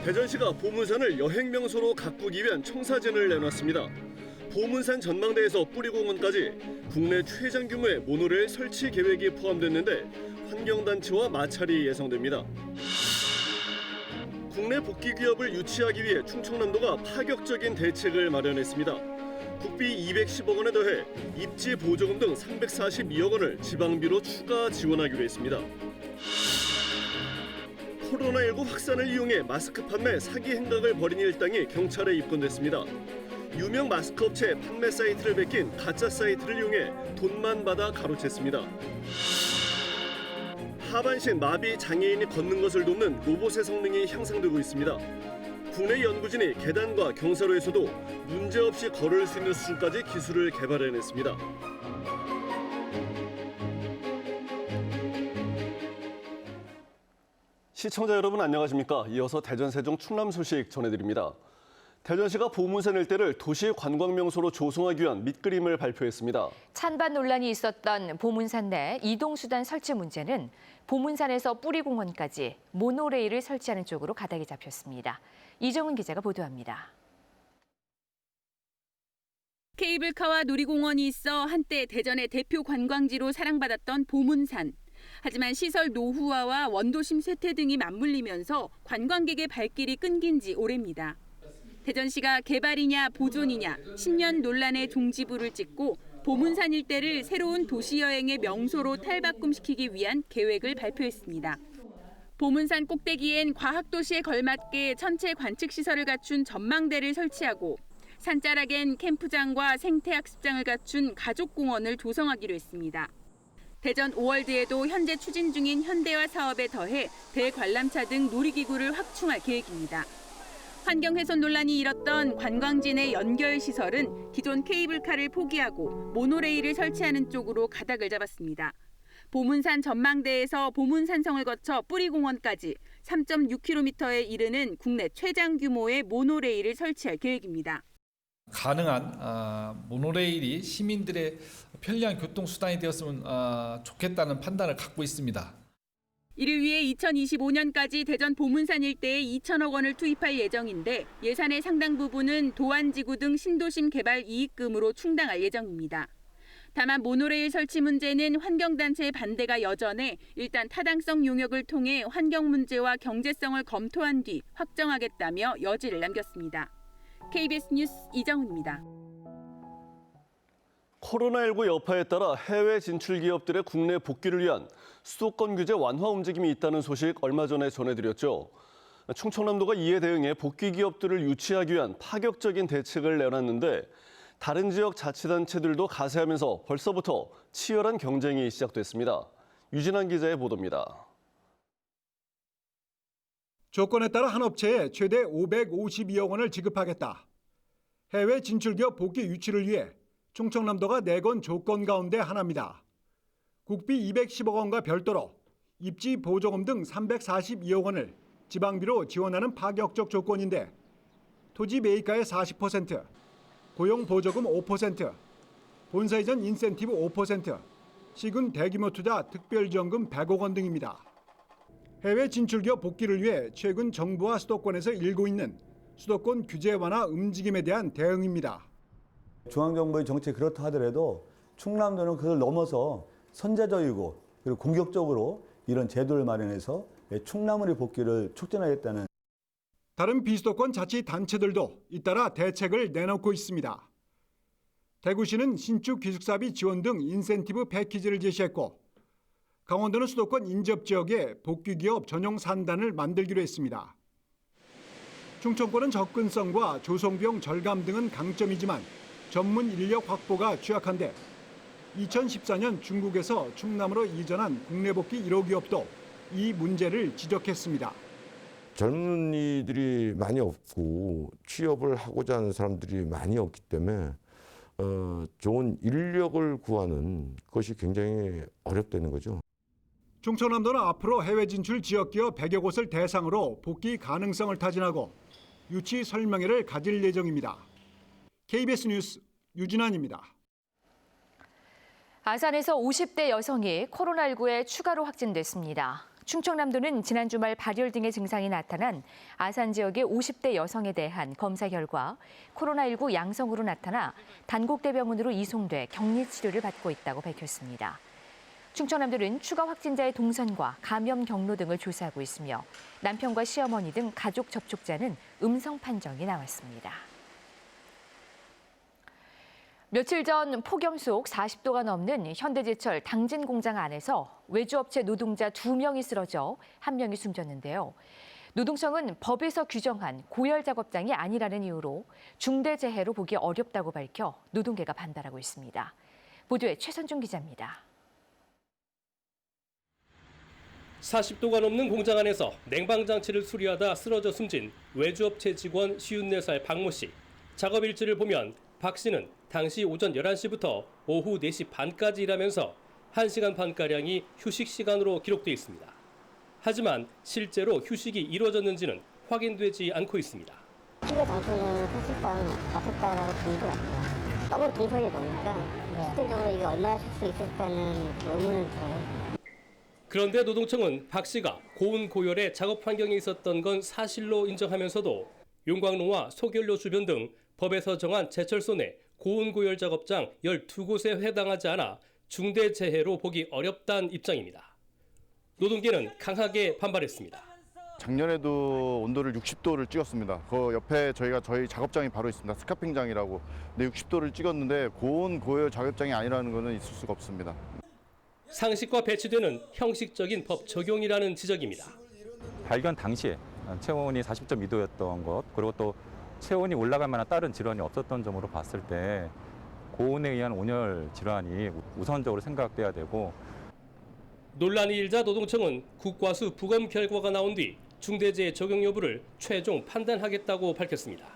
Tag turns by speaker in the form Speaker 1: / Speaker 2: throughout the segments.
Speaker 1: 대전시가 보문산을 여행 명소로 가꾸기 위한 청사진을 내놨습니다. 보문산 전망대에서 뿌리공원까지 국내 최장 규모의 모노레일 설치 계획이 포함됐는데 환경단체와 마찰이 예상됩니다. 국내 복귀 기업을 유치하기 위해 충청남도가 파격적인 대책을 마련했습니다. 국비 210억 원에 더해 입지 보조금 등 342억 원을 지방비로 추가 지원하기로 했습니다. 코로나19 확산을 이용해 마스크 판매 사기 행각을 벌인 일당이 경찰에 입건됐습니다. 유명 마스크 업체 판매 사이트를 베낀 가짜 사이트를 이용해 돈만 받아 가로챘습니다. 하반신 마비 장애인이 걷는 것을 돕는 로봇의 성능이 향상되고 있습니다. 국내 연구진이 계단과 경사로에서도 문제없이 걸을 수 있는 수준까지 기술을 개발해냈습니다. 시청자 여러분 안녕하십니까? 이어서 대전, 세종, 충남 소식 전해드립니다. 대전시가 보문산 일대를 도시 관광명소로 조성하기 위한 밑그림을 발표했습니다. 찬반 논란이 있었던 보문산 내 이동수단 설치 문제는 보문산에서 뿌리공원까지 모노레일을 설치하는 쪽으로 가닥이 잡혔습니다. 이정은 기자가 보도합니다.
Speaker 2: 케이블카와 놀이공원이 있어 한때 대전의 대표 관광지로 사랑받았던 보문산. 하지만 시설 노후화와 원도심 쇠퇴 등이 맞물리면서 관광객의 발길이 끊긴 지 오래입니다. 대전시가 개발이냐 보존이냐 10년 논란의 종지부를 찍고 보문산 일대를 새로운 도시여행의 명소로 탈바꿈시키기 위한 계획을 발표했습니다. 보문산 꼭대기엔 과학도시에 걸맞게 천체 관측시설을 갖춘 전망대를 설치하고 산자락엔 캠프장과 생태학습장을 갖춘 가족공원을 조성하기로 했습니다. 대전 오월드에도 현재 추진 중인 현대화 사업에 더해 대관람차 등 놀이기구를 확충할 계획입니다. 환경훼손 논란이 일었던 관광지 내 연결시설은 기존 케이블카를 포기하고 모노레일을 설치하는 쪽으로 가닥을 잡았습니다. 보문산 전망대에서 보문산성을 거쳐 뿌리공원까지 3.6km에 이르는 국내 최장 규모의 모노레일을 설치할 계획입니다.
Speaker 3: 가능한 모노레일이 시민들의 편리한 교통수단이 되었으면 좋겠다는 판단을 갖고 있습니다.
Speaker 2: 이를 위해 2025년까지 대전 보문산 일대에 2천억 원을 투입할 예정인데 예산의 상당 부분은 도안지구 등 신도심 개발 이익금으로 충당할 예정입니다. 다만 모노레일 설치 문제는 환경단체의 반대가 여전해 일단 타당성 용역을 통해 환경 문제와 경제성을 검토한 뒤 확정하겠다며 여지를 남겼습니다. KBS 뉴스 이정훈입니다.
Speaker 1: 코로나19 여파에 따라 해외 진출 기업들의 국내 복귀를 위한 수도권 규제 완화 움직임이 있다는 소식 얼마 전에 전해드렸죠. 충청남도가 이에 대응해 복귀 기업들을 유치하기 위한 파격적인 대책을 내놨는데 다른 지역 자치단체들도 가세하면서 벌써부터 치열한 경쟁이 시작됐습니다. 유진환 기자의 보도입니다.
Speaker 4: 조건에 따라 한 업체에 최대 552억 원을 지급하겠다. 해외 진출기업 복귀 유치를 위해 충청남도가 내건 조건 가운데 하나입니다. 국비 210억 원과 별도로 입지 보조금 등 342억 원을 지방비로 지원하는 파격적 조건인데 토지 매입가의 40%, 고용 보조금 5%, 본사 이전 인센티브 5%, 시군 대규모 투자 특별지원금 100억 원 등입니다. 해외 진출기업 복귀를 위해 최근 정부와 수도권에서 일고 있는 수도권 규제 완화 움직임에 대한 대응입니다.
Speaker 5: 중앙정부의 정책이 그렇다 하더라도 충남도는 그걸 넘어서 선제적이고 그리고 공격적으로 이런 제도를 마련해서 충남의 복귀를 촉진하겠다는.
Speaker 4: 다른 비수도권 자치단체들도 잇따라 대책을 내놓고 있습니다. 대구시는 신축 기숙사비 지원 등 인센티브 패키지를 제시했고 강원도는 수도권 인접 지역에 복귀 기업 전용 산단을 만들기로 했습니다. 충청권은 접근성과 조성비용 절감 등은 강점이지만 전문 인력 확보가 취약한데 2014년 중국에서 충남으로 이전한 국내 복귀 1호 기업도 이 문제를 지적했습니다.
Speaker 6: 젊은이들이 많이 없고 취업을 하고자 하는 사람들이 많이 없기 때문에 좋은 인력을 구하는 것이 굉장히 어렵다는 거죠.
Speaker 4: 충청남도는 앞으로 해외 진출 지역기업 100여 곳을 대상으로 복귀 가능성을 타진하고 유치 설명회를 가질 예정입니다. KBS 뉴스 유진환입니다.
Speaker 7: 아산에서 50대 여성이 코로나19에 추가로 확진됐습니다. 충청남도는 지난 주말 발열 등의 증상이 나타난 아산 지역의 50대 여성에 대한 검사 결과 코로나19 양성으로 나타나 단국대병원으로 이송돼 격리 치료를 받고 있다고 밝혔습니다. 충청남도는 추가 확진자의 동선과 감염 경로 등을 조사하고 있으며 남편과 시어머니 등 가족 접촉자는 음성 판정이 나왔습니다. 며칠 전 폭염 속 40도가 넘는 현대제철 당진 공장 안에서 외주업체 노동자 2명이 쓰러져 1명이 숨졌는데요. 노동청은 법에서 규정한 고열 작업장이 아니라는 이유로 중대재해로 보기 어렵다고 밝혀 노동계가 반발하고 있습니다. 보도에 최선중 기자입니다.
Speaker 8: 40도가 넘는 공장 안에서 냉방장치를 수리하다 쓰러져 숨진 외주업체 직원 54살 박모 씨. 작업 일지를 보면 박 씨는 당시 오전 11시부터 오후 4시 반까지 일하면서 1시간 반가량이 휴식 시간으로 기록돼 있습니다. 하지만 실제로 휴식이 이루어졌는지는 확인되지 않고 있습니다.
Speaker 9: 휴가 장소는 사실상 없었다라고 보는 것 같아요. 너무 동선이 보니까 실질적으로 이게 얼마나 쉴 수 있을까는 의문은 들어요.
Speaker 8: 그런데 노동청은 박 씨가 고온 고열의 작업 환경에 있었던 건 사실로 인정하면서도 용광로와 소결로 주변 등 법에서 정한 제철소 내 고온 고열 작업장 12곳에 해당하지 않아 중대재해로 보기 어렵다는 입장입니다. 노동계는 강하게 반발했습니다.
Speaker 10: 작년에도 온도를 60도를 찍었습니다. 그 옆에 저희 작업장이 바로 있습니다. 스카핑장이라고. 근데 60도를 찍었는데 고온 고열 작업장이 아니라는 것은 있을 수가 없습니다.
Speaker 8: 상식과 배치되는 형식적인 법 적용이라는 지적입니다.
Speaker 11: 발견 당시에 체온이 40.2도였던 것, 그리고 또 체온이 올라갈 만한 다른 질환이 없었던 점으로 봤을 때 고온에 의한 온열 질환이 우선적으로 생각돼야 되고,
Speaker 8: 논란이 일자 노동청은 국과수 부검 결과가 나온 뒤 중대재해 적용 여부를 최종 판단하겠다고 밝혔습니다.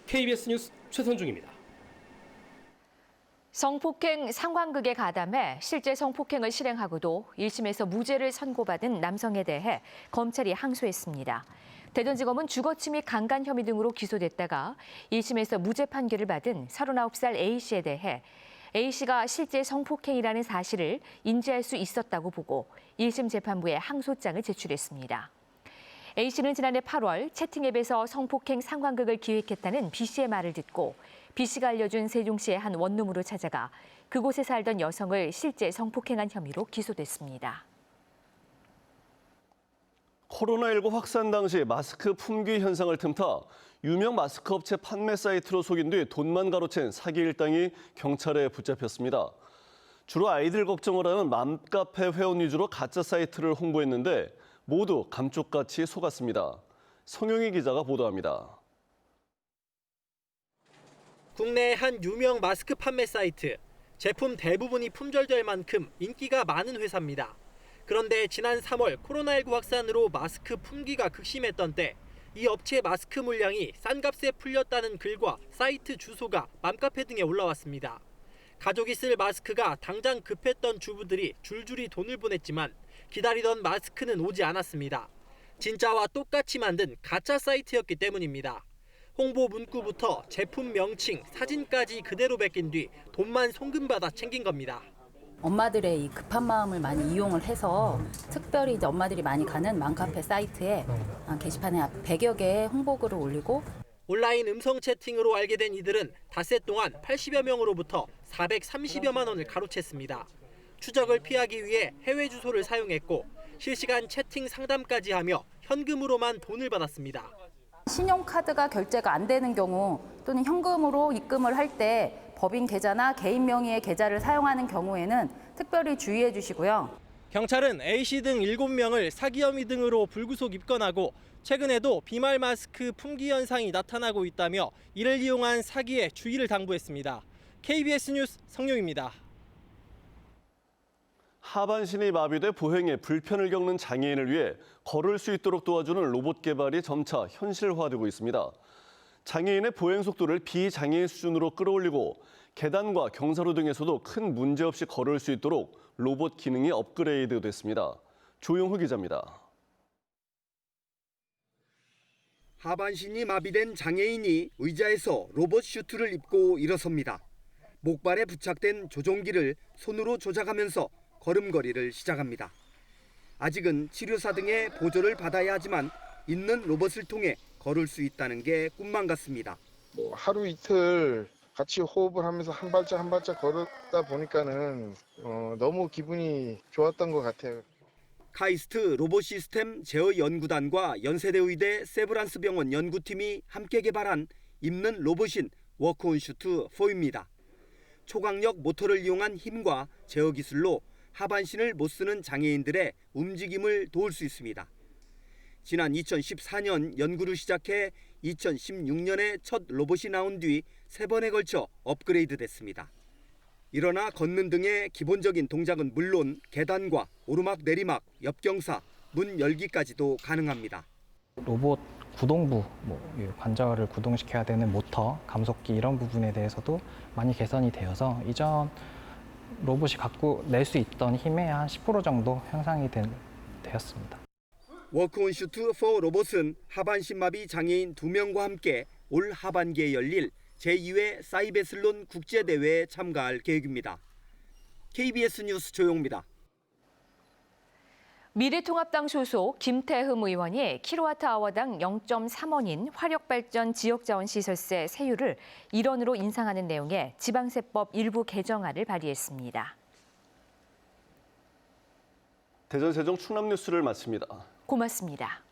Speaker 8: KBS 뉴스 최선중입니다.
Speaker 7: 성폭행 상황극에 가담해 실제 성폭행을 실행하고도 1심에서 무죄를 선고받은 남성에 대해 검찰이 항소했습니다. 대전지검은 주거침 및 강간 혐의 등으로 기소됐다가 1심에서 무죄 판결을 받은 39살 A씨에 대해 A씨가 실제 성폭행이라는 사실을 인지할 수 있었다고 보고 1심 재판부에 항소장을 제출했습니다. A씨는 지난해 8월 채팅앱에서 성폭행 상황극을 기획했다는 B씨의 말을 듣고 B씨가 알려준 세종시의 한 원룸으로 찾아가 그곳에 살던 여성을 실제 성폭행한 혐의로 기소됐습니다.
Speaker 1: 코로나19 확산 당시 마스크 품귀 현상을 틈타 유명 마스크 업체 판매 사이트로 속인 뒤 돈만 가로챈 사기 일당이 경찰에 붙잡혔습니다. 주로 아이들 걱정을 하는 맘카페 회원 위주로 가짜 사이트를 홍보했는데 모두 감쪽같이 속았습니다. 성용희 기자가 보도합니다.
Speaker 12: 국내 한 유명 마스크 판매 사이트. 제품 대부분이 품절될 만큼 인기가 많은 회사입니다. 그런데 지난 3월 코로나19 확산으로 마스크 품귀가 극심했던 때 이 업체 마스크 물량이 싼 값에 풀렸다는 글과 사이트 주소가 맘카페 등에 올라왔습니다. 가족이 쓸 마스크가 당장 급했던 주부들이 줄줄이 돈을 보냈지만 기다리던 마스크는 오지 않았습니다. 진짜와 똑같이 만든 가짜 사이트였기 때문입니다. 홍보 문구부터 제품 명칭, 사진까지 그대로 베낀 뒤 돈만 송금받아 챙긴 겁니다.
Speaker 13: 엄마들의 이 급한 마음을 많이 이용을 해서 특별히 이제 엄마들이 많이 가는 맘카페 사이트에 게시판에 100여 개의 홍보글을 올리고
Speaker 12: 온라인 음성 채팅으로 알게 된 이들은 닷새 동안 80여 명으로부터 430여만 원을 가로챘습니다. 추적을 피하기 위해 해외 주소를 사용했고 실시간 채팅 상담까지 하며 현금으로만 돈을 받았습니다.
Speaker 13: 신용카드가 결제가 안 되는 경우 또는 현금으로 입금을 할 때 법인 계좌나 개인 명의의 계좌를 사용하는 경우에는 특별히 주의해 주시고요.
Speaker 12: 경찰은 A씨 등 7명을 사기 혐의 등으로 불구속 입건하고 최근에도 비말 마스크 품귀 현상이 나타나고 있다며 이를 이용한 사기에 주의를 당부했습니다. KBS 뉴스 성룡입니다.
Speaker 1: 하반신이 마비돼 보행에 불편을 겪는 장애인을 위해 걸을 수 있도록 도와주는 로봇 개발이 점차 현실화되고 있습니다. 장애인의 보행 속도를 비장애인 수준으로 끌어올리고 계단과 경사로 등에서도 큰 문제 없이 걸을 수 있도록 로봇 기능이 업그레이드 됐습니다. 조용후 기자입니다.
Speaker 14: 하반신이 마비된 장애인이 의자에서 로봇 슈트를 입고 일어섭니다. 목발에 부착된 조종기를 손으로 조작하면서 걸음걸이를 시작합니다. 아직은 치료사 등의 보조를 받아야 하지만 있는 로봇을 통해 걸을 수 있다는 게 꿈만 같습니다.
Speaker 15: 뭐 하루 이틀 같이 호흡을 하면서 한 발짝 한 발짝 걸었다 보니까는 너무 기분이 좋았던 것 같아요.
Speaker 14: 카이스트 로봇 시스템 제어 연구단과 연세대 의대 세브란스 병원 연구팀이 함께 개발한 입는 로봇인 워크온슈트 4입니다. 초강력 모터를 이용한 힘과 제어 기술로 하반신을 못 쓰는 장애인들의 움직임을 도울 수 있습니다. 지난 2014년 연구를 시작해 2016년에 첫 로봇이 나온 뒤 3번에 걸쳐 업그레이드 됐습니다. 일어나 걷는 등의 기본적인 동작은 물론 계단과 오르막 내리막, 옆경사, 문 열기까지도 가능합니다.
Speaker 16: 로봇 구동부, 관절을 구동시켜야 되는 모터, 감속기 이런 부분에 대해서도 많이 개선이 되어서 이전 로봇이 갖고 낼 수 있던 힘의 한 10% 정도 향상이 되었습니다.
Speaker 14: 워크온슈트 4 로봇은 하반신 마비 장애인 2명과 함께 올 하반기에 열릴 제2회 사이베슬론 국제대회에 참가할 계획입니다. KBS 뉴스 조용입니다.
Speaker 7: 미래통합당 소속 김태흠 의원이 킬로와트아워당 0.3원인 화력발전 지역자원시설세 세율을 1원으로 인상하는 내용의 지방세법 일부 개정안을 발의했습니다.
Speaker 1: 대전 세종 충남 뉴스를 마칩니다.
Speaker 7: 고맙습니다.